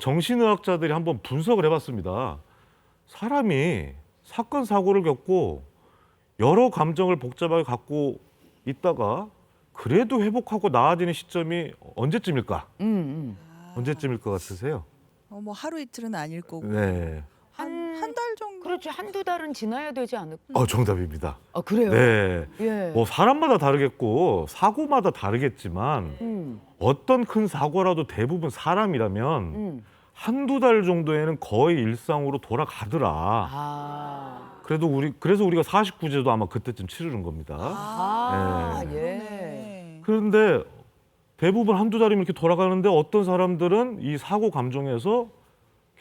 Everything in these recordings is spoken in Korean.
정신의학자들이 한번 분석을 해봤습니다. 사람이 사건 사고를 겪고 여러 감정을 복잡하게 갖고 있다가 그래도 회복하고 나아지는 시점이 언제쯤일까? 언제쯤일 것 같으세요? 뭐 하루 이틀은 아닐 거고. 네. 한 달 정도. 그렇지, 한두 달은 지나야 되지 않을까? 정답입니다. 아, 그래요? 네. 예. 뭐 사람마다 다르겠고 사고마다 다르겠지만 어떤 큰 사고라도 대부분 사람이라면 한두 달 정도에는 거의 일상으로 돌아가더라. 아. 그래서 우리가 49제도 아마 그때쯤 치르는 겁니다. 아, 네. 예. 네. 그런데 대부분 한두 달이면 이렇게 돌아가는데 어떤 사람들은 이 사고 감정에서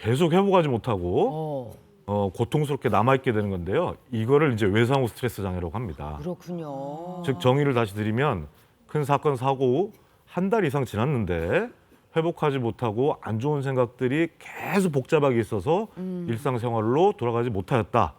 계속 회복하지 못하고 고통스럽게 남아있게 되는 건데요. 이거를 이제 외상 후 스트레스 장애라고 합니다. 그렇군요. 즉 정의를 다시 드리면 큰 사건 사고 후 한 달 이상 지났는데 회복하지 못하고 안 좋은 생각들이 계속 복잡하게 있어서 일상생활로 돌아가지 못하였다.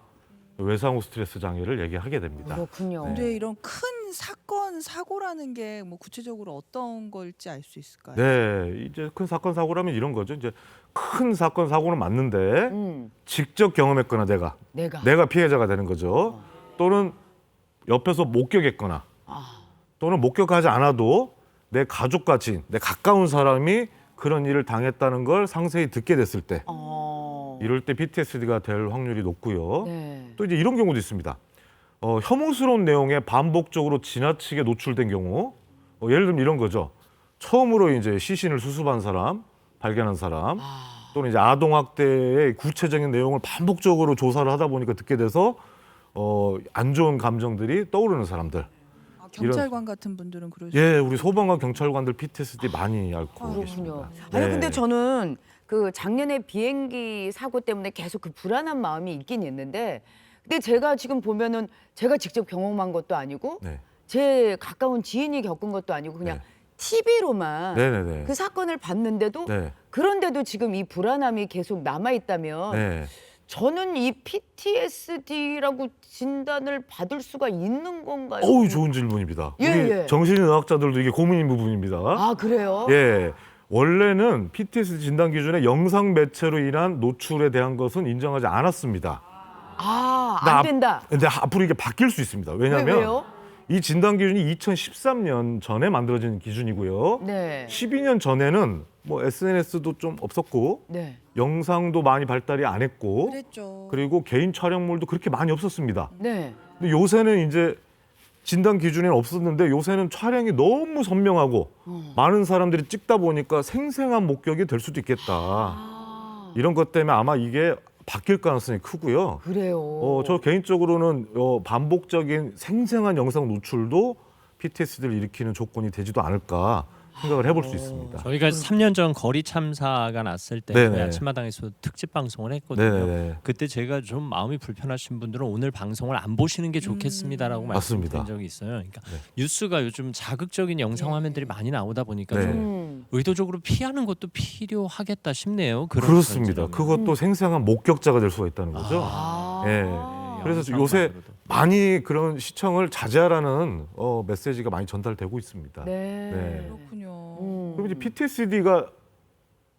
외상 후 스트레스 장애를 얘기하게 됩니다. 그렇군요. 근데 이런 큰 사건 사고라는 게 뭐 구체적으로 어떤 걸지 알 수 있을까요? 네, 이제 큰 사건 사고라면 이런 거죠. 이제 큰 사건 사고는 맞는데 직접 경험했거나 내가 피해자가 되는 거죠. 또는 옆에서 목격했거나 또는 목격하지 않아도 내 가족과 지인, 내 가까운 사람이 그런 일을 당했다는 걸 상세히 듣게 됐을 때 이럴 때 PTSD가 될 확률이 높고요. 네. 또 이제 이런 경우도 있습니다. 혐오스러운 내용에 반복적으로 지나치게 노출된 경우, 예를 들면 이런 거죠. 처음으로 이제 시신을 수습한 사람, 발견한 사람, 또는 이제 아동학대의 구체적인 내용을 반복적으로 조사를 하다 보니까 듣게 돼서 안 좋은 감정들이 떠오르는 사람들. 경찰관 같은 분들은 그러죠. 예, 우리 소방관 경찰관들 PTSD 많이 앓고 그렇군요. 계십니다. 아니, 네. 근데 저는 그 작년에 비행기 사고 때문에 계속 그 불안한 마음이 있긴 있는데, 근데 제가 지금 보면은 제가 직접 경험한 것도 아니고 네. 제 가까운 지인이 겪은 것도 아니고 그냥 네. TV로만 네네네. 그 사건을 봤는데도 네. 그런데도 지금 이 불안함이 계속 남아 있다면 네. 저는 이 PTSD라고 진단을 받을 수가 있는 건가요? 어우, 좋은 질문입니다. 예, 우리 예. 정신의학자들도 이게 고민인 부분입니다. 아, 그래요? 예. 원래는 PTSD 진단 기준에 영상 매체로 인한 노출에 대한 것은 인정하지 않았습니다. 아, 근데 안 된다. 근데 앞으로 이게 바뀔 수 있습니다. 왜냐하면 왜요? 이 진단 기준이 2013년 전에 만들어진 기준이고요. 네. 12년 전에는 뭐 SNS도 좀 없었고 네. 영상도 많이 발달이 안 했고 그랬죠. 그리고 개인 촬영물도 그렇게 많이 없었습니다. 네. 근데 요새는 이제 진단 기준에는 없었는데 요새는 촬영이 너무 선명하고 많은 사람들이 찍다 보니까 생생한 목격이 될 수도 있겠다. 이런 것 때문에 아마 이게 바뀔 가능성이 크고요. 그래요. 저 개인적으로는 반복적인 생생한 영상 노출도 PTSD를 일으키는 조건이 되지도 않을까 생각을 해볼 수 있습니다. 저희가 3년 전 거리 참사가 났을 때 네네. 저희 아침마당에서 특집 방송을 했거든요. 네네. 그때 제가 좀 마음이 불편하신 분들은 오늘 방송을 안 보시는 게 좋겠습니다라고 맞습니다. 말씀드린 적이 있어요. 그러니까 네. 뉴스가 요즘 자극적인 영상 화면들이 많이 나오다 보니까 네. 좀 의도적으로 피하는 것도 필요하겠다 싶네요. 그런 그렇습니다. 관점이면. 그것도 생생한 목격자가 될 수가 있다는 거죠. 아. 예. 그래서 영상만으로도. 요새 많이 그런 시청을 자제하라는 메시지가 많이 전달되고 있습니다. 네. 네. 그렇군요. 그럼 이제 PTSD가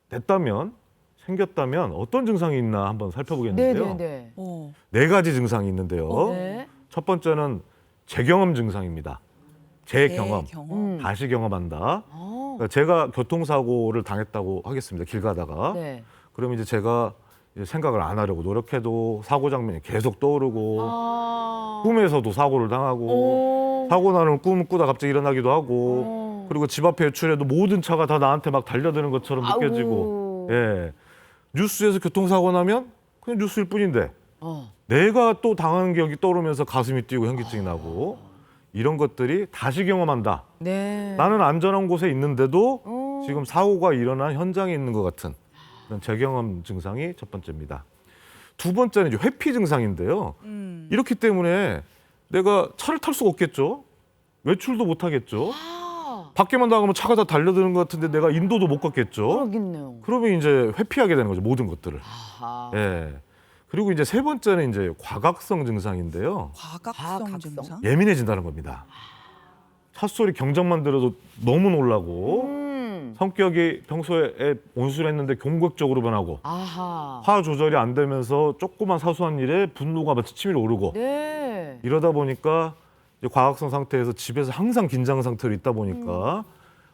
생겼다면 어떤 증상이 있나 한번 살펴보겠는데요. 네네네. 네 가지 증상이 있는데요. 네. 첫 번째는 재경험 증상입니다. 재경험, 경험. 다시 경험한다. 어. 그러니까 제가 교통사고를 당했다고 하겠습니다. 길 가다가. 네. 그럼 이제 제가 이제 생각을 안 하려고 노력해도 사고 장면이 계속 떠오르고 아. 꿈에서도 사고를 당하고 오. 사고 나는 꿈을 꾸다 갑자기 일어나기도 하고 그리고 집 앞에 외출해도 모든 차가 다 나한테 막 달려드는 것처럼 느껴지고 아이고. 예. 뉴스에서 교통사고 나면 그냥 뉴스일 뿐인데 어. 내가 또 당한 기억이 떠오르면서 가슴이 뛰고 현기증이 나고 이런 것들이 다시 경험한다. 네. 나는 안전한 곳에 있는데도 어. 지금 사고가 일어난 현장에 있는 것 같은 그런 재경험 증상이 첫 번째입니다. 두 번째는 이제 회피 증상인데요. 이렇기 때문에 내가 차를 탈 수가 없겠죠. 외출도 못 하겠죠. 아. 밖에만 나가면 차가 다 달려드는 것 같은데 내가 인도도 못 걷겠죠. 그러겠네요. 그러면 이제 회피하게 되는 거죠. 모든 것들을. 아하. 예. 그리고 이제 세 번째는 이제 과각성 증상인데요. 과각성 과각성. 증상. 예민해진다는 겁니다. 찻소리 경적만 들어도 너무 놀라고 성격이 평소에 온순했는데 공격적으로 변하고 아하. 화 조절이 안 되면서 조그만 사소한 일에 분노가 마치 치밀어 오르고 네. 이러다 보니까 이제 과학성 상태에서 집에서 항상 긴장 상태로 있다 보니까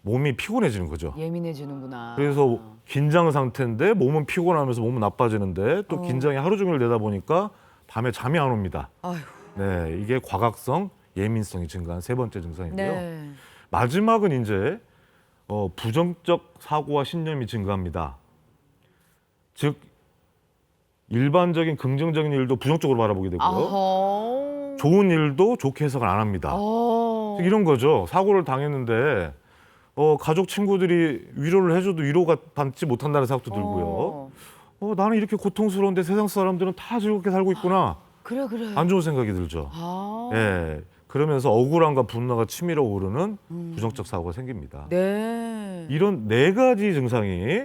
몸이 피곤해지는 거죠. 예민해지는구나. 그래서 긴장 상태인데 몸은 피곤하면서 몸은 나빠지는데 또 긴장이 하루 종일 되다 보니까 밤에 잠이 안 옵니다. 아휴. 네, 이게 과각성 예민성이 증가한 세 번째 증상인데요. 네. 마지막은 이제 부정적 사고와 신념이 증가합니다. 즉 일반적인 긍정적인 일도 부정적으로 바라보게 되고요. 아허. 좋은 일도 좋게 해석을 안 합니다. 어. 이런 거죠. 사고를 당했는데 가족 친구들이 위로를 해줘도 위로가 받지 못한다는 생각도 들고요. 나는 이렇게 고통스러운데 세상 사람들은 다 즐겁게 살고 있구나. 그래. 안 좋은 생각이 들죠. 아. 예. 그러면서 억울함과 분노가 치밀어 오르는 부정적 사고가 생깁니다. 네. 이런 네 가지 증상이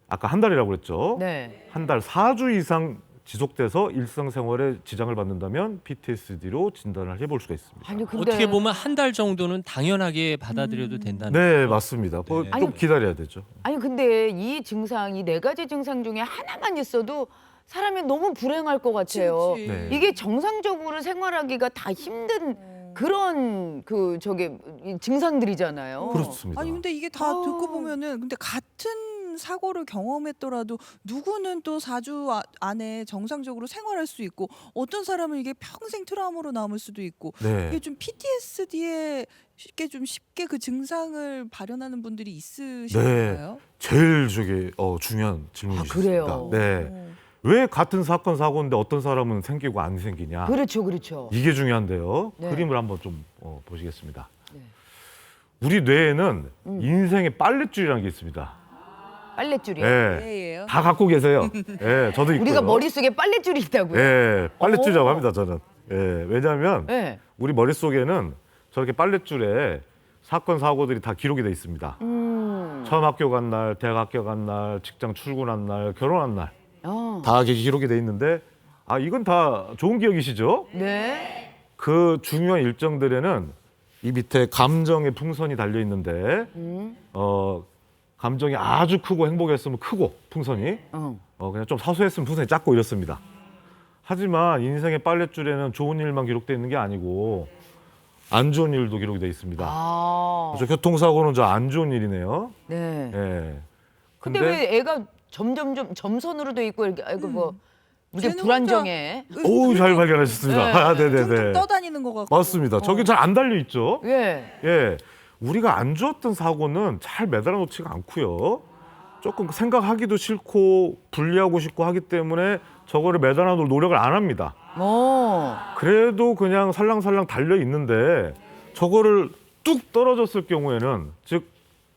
아까 한 달이라고 그랬죠. 네. 한 달 4주 이상 지속돼서 일상생활에 지장을 받는다면 PTSD로 진단을 해볼 수가 있습니다. 아니 근데 어떻게 보면 한 달 정도는 당연하게 받아들여도 된다는 네, 거죠. 맞습니다. 네. 좀 기다려야 되죠. 아니 근데 이 증상, 이 네 가지 증상 중에 하나만 있어도 사람이 너무 불행할 것 같아요. 그치. 네. 이게 정상적으로 생활하기가 다 힘든 그런 이 증상들이잖아요. 그렇습니다. 아니 근데 이게 다 듣고 보면은 근데 같은 사고를 경험했더라도 누구는 또 4주 안에 정상적으로 생활할 수 있고 어떤 사람은 이게 평생 트라우마로 남을 수도 있고 네. 이게 좀 PTSD에 쉽게 그 증상을 발현하는 분들이 있으신가요? 제일 중요한 질문이십니다. 그래요? 네. 왜 같은 사건 사고인데 어떤 사람은 생기고 안 생기냐? 그렇죠. 이게 중요한데요. 네. 그림을 한번 좀 보시겠습니다. 네. 우리 뇌에는 인생의 빨랫줄이라는 게 있습니다. 빨랫줄이요. 네. 예예요. 다 갖고 계세요. 네, 저도 있고요. 우리가 머릿속에 빨랫줄이 있다고요? 네, 빨랫줄이라고 오. 합니다, 저는. 왜냐하면 네. 우리 머릿속에는 저렇게 빨랫줄에 사건 사고들이 다 기록이 돼 있습니다. 처음 학교 간 날, 대학 학교 간 날, 직장 출근한 날, 결혼한 날. 다 기록이 돼 있는데 이건 다 좋은 기억이시죠? 네. 그 중요한 일정들에는 이 밑에 감정의 풍선이 달려 있는데 감정이 아주 크고 행복했으면 크고 풍선이 그냥 좀 사소했으면 풍선이 작고 이렇습니다. 하지만 인생의 빨랫줄에는 좋은 일만 기록되어 있는 게 아니고 안 좋은 일도 기록이 되어 있습니다. 저 교통사고는 저 안 좋은 일이네요. 네. 예. 근데 왜 애가 점점 점선으로 돼 있고 이렇게 무슨 쟤는 불안정해? 잘 발견하셨습니다. 네네네. 좀 떠다니는 것 같고. 맞습니다. 저기 잘 안 달려 있죠. 예. 우리가 안 좋았던 사고는 잘 매달아 놓지가 않고요. 조금 생각하기도 싫고 분리하고 싶고 하기 때문에 저거를 매달아 놓을 노력을 안 합니다. 그래도 그냥 살랑살랑 달려 있는데 저거를 뚝 떨어졌을 경우에는 즉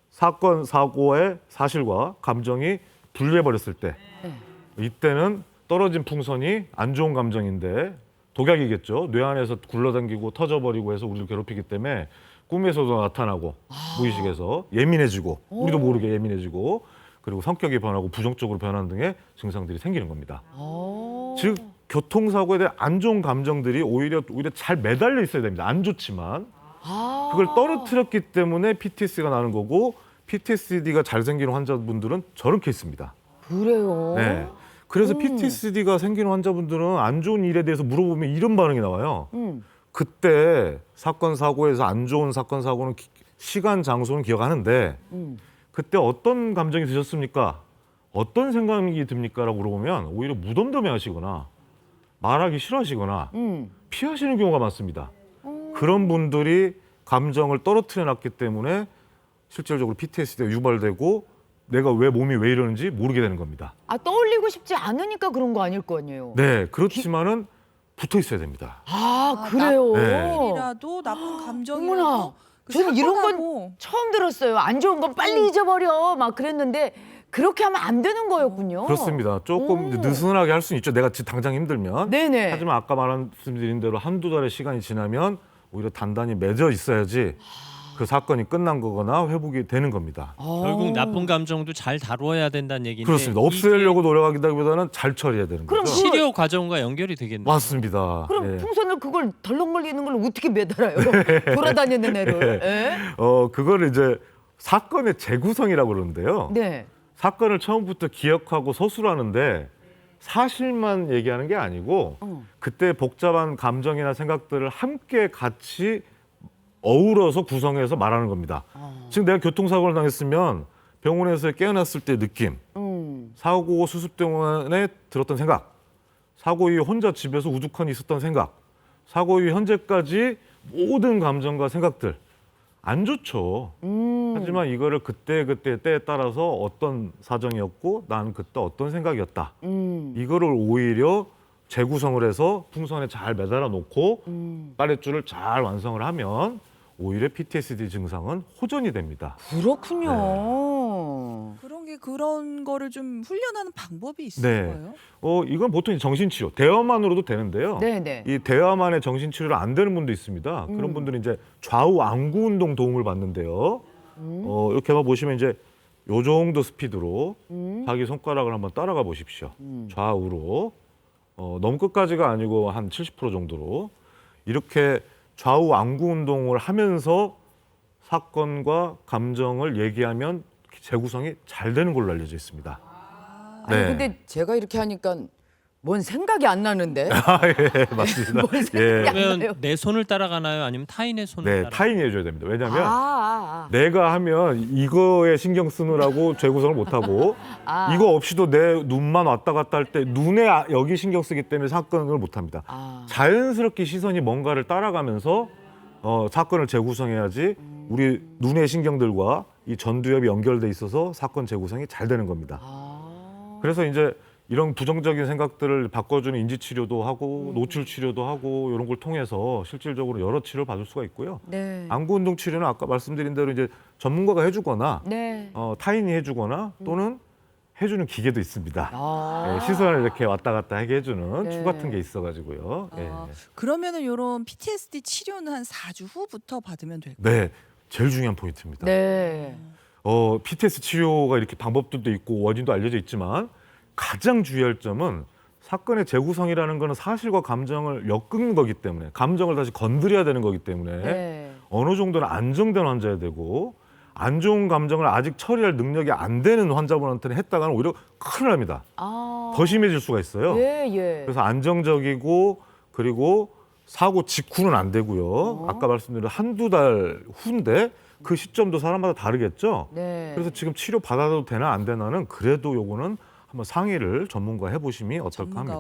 사건 사고의 사실과 감정이 분리해 버렸을 때 이때는 떨어진 풍선이 안 좋은 감정인데 독약이겠죠. 뇌 안에서 굴러당기고 터져버리고 해서 우리를 괴롭히기 때문에 꿈에서도 나타나고 무의식에서 예민해지고 우리도 모르게 예민해지고 그리고 성격이 변하고 부정적으로 변하는 등의 증상들이 생기는 겁니다. 즉 교통사고에 대한 안 좋은 감정들이 오히려 잘 매달려 있어야 됩니다. 안 좋지만 그걸 떨어뜨렸기 때문에 PTSD가 나는 거고 PTSD가 잘 생기는 환자분들은 저런 케이스입니다. 그래요? 네. 그래서 PTSD가 생기는 환자분들은 안 좋은 일에 대해서 물어보면 이런 반응이 나와요. 그때 사건 사고에서 안 좋은 사건 사고는 시간 장소는 기억하는데 그때 어떤 감정이 드셨습니까? 어떤 생각이 듭니까? 라고 물어보면 오히려 무덤덤해 하시거나 말하기 싫어하시거나 피하시는 경우가 많습니다. 그런 분들이 감정을 떨어뜨려 놨기 때문에 실질적으로 PTSD가 유발되고 내가 몸이 왜 이러는지 모르게 되는 겁니다. 떠올리고 싶지 않으니까 그런 거 아닐 거 아니에요? 네, 그렇지만은 붙어 있어야 됩니다. 그래요? 네. 일이라도 나쁜 감정이라도 어머나, 저는 이런 건 처음 들었어요. 안 좋은 건 빨리 잊어버려 막 그랬는데 그렇게 하면 안 되는 거였군요. 그렇습니다. 조금 느슨하게 할 수는 있죠. 내가 당장 힘들면. 네네. 하지만 아까 말씀드린 대로 한두 달의 시간이 지나면 오히려 단단히 맺어 있어야지 그 사건이 끝난 거거나 회복이 되는 겁니다. 결국 나쁜 감정도 잘 다루어야 된다는 얘기인데 그렇습니다. 없애려고 노력하기보다는 잘 처리해야 되는 그럼 거죠. 치료 과정과 연결이 되겠네요. 맞습니다. 그럼 예. 풍선을 그걸 덜렁거리는 걸 어떻게 매달아요? 돌아다니는 애를. 예? 그거를 이제 사건의 재구성이라고 그러는데요. 네. 사건을 처음부터 기억하고 서술하는데 사실만 얘기하는 게 아니고 그때 복잡한 감정이나 생각들을 함께 같이 어우러서 구성해서 말하는 겁니다. 지금 내가 교통사고를 당했으면 병원에서 깨어났을 때 느낌, 사고 수습병원에 들었던 생각, 사고 이후 혼자 집에서 우두커니 있었던 생각, 사고 이후 현재까지 모든 감정과 생각들 안 좋죠. 하지만 이거를 그때 때에 따라서 어떤 사정이었고 난 그때 어떤 생각이었다. 이거를 오히려 재구성을 해서 풍선에 잘 매달아 놓고 빨랫줄을 잘 완성을 하면 오히려 PTSD 증상은 호전이 됩니다. 그렇군요. 그런 거를 좀 훈련하는 방법이 있을까요? 이건 보통 정신치료, 대화만으로도 되는데요. 네네. 이 대화만의 정신치료가 안 되는 분도 있습니다. 그런 분들은 이제 좌우 안구 운동 도움을 받는데요. 이렇게 한번 보시면 이제 요 정도 스피드로 자기 손가락을 한번 따라가 보십시오. 좌우로. 너무 끝까지가 아니고 한 70% 정도로. 이렇게 좌우 안구 운동을 하면서 사건과 감정을 얘기하면 재구성이 잘 되는 걸로 알려져 있습니다. 아니 근데 제가 이렇게 하니까 뭔 생각이 안 나는데? 예, 맞습니다. 뭔 생각이 안 나요? 그러면 내 손을 따라가나요? 아니면 타인의 손을 네, 따라가나요? 타인이 해줘야 됩니다. 왜냐하면 아. 내가 하면 이거에 신경 쓰느라고 재구성을 못하고 이거 없이도 내 눈만 왔다 갔다 할 때 눈에 여기 신경 쓰기 때문에 사건을 못합니다. 자연스럽게 시선이 뭔가를 따라가면서 사건을 재구성해야지 우리 눈의 신경들과 이 전두엽이 연결돼 있어서 사건 재구성이 잘 되는 겁니다. 그래서 이제 이런 부정적인 생각들을 바꿔주는 인지치료도 하고 노출치료도 하고 이런 걸 통해서 실질적으로 여러 치료를 받을 수가 있고요. 네. 안구운동 치료는 아까 말씀드린 대로 이제 전문가가 해주거나 네. 타인이 해주거나 또는 해주는 기계도 있습니다. 예, 시선을 이렇게 왔다 갔다 하게 해주는 네. 축 같은 게 있어가지고요. 예. 그러면은 이런 PTSD 치료는 한 4주 후부터 받으면 될까요? 네, 제일 중요한 포인트입니다. 네. PTSD 치료가 이렇게 방법들도 있고 원인도 알려져 있지만 가장 주의할 점은 사건의 재구성이라는 거는 사실과 감정을 엮은 거기 때문에 감정을 다시 건드려야 되는 거기 때문에 네. 어느 정도는 안정된 환자야 되고 안 좋은 감정을 아직 처리할 능력이 안 되는 환자분한테는 했다가는 오히려 큰일 납니다. 더 심해질 수가 있어요. 예. 그래서 안정적이고 그리고 사고 직후는 안 되고요. 아까 말씀드린 한두 달 후인데 그 시점도 사람마다 다르겠죠. 네. 그래서 지금 치료 받아도 되나 안 되나는 그래도 요거는 한번 상의를 전문가 해보심이 어떨까 합니다.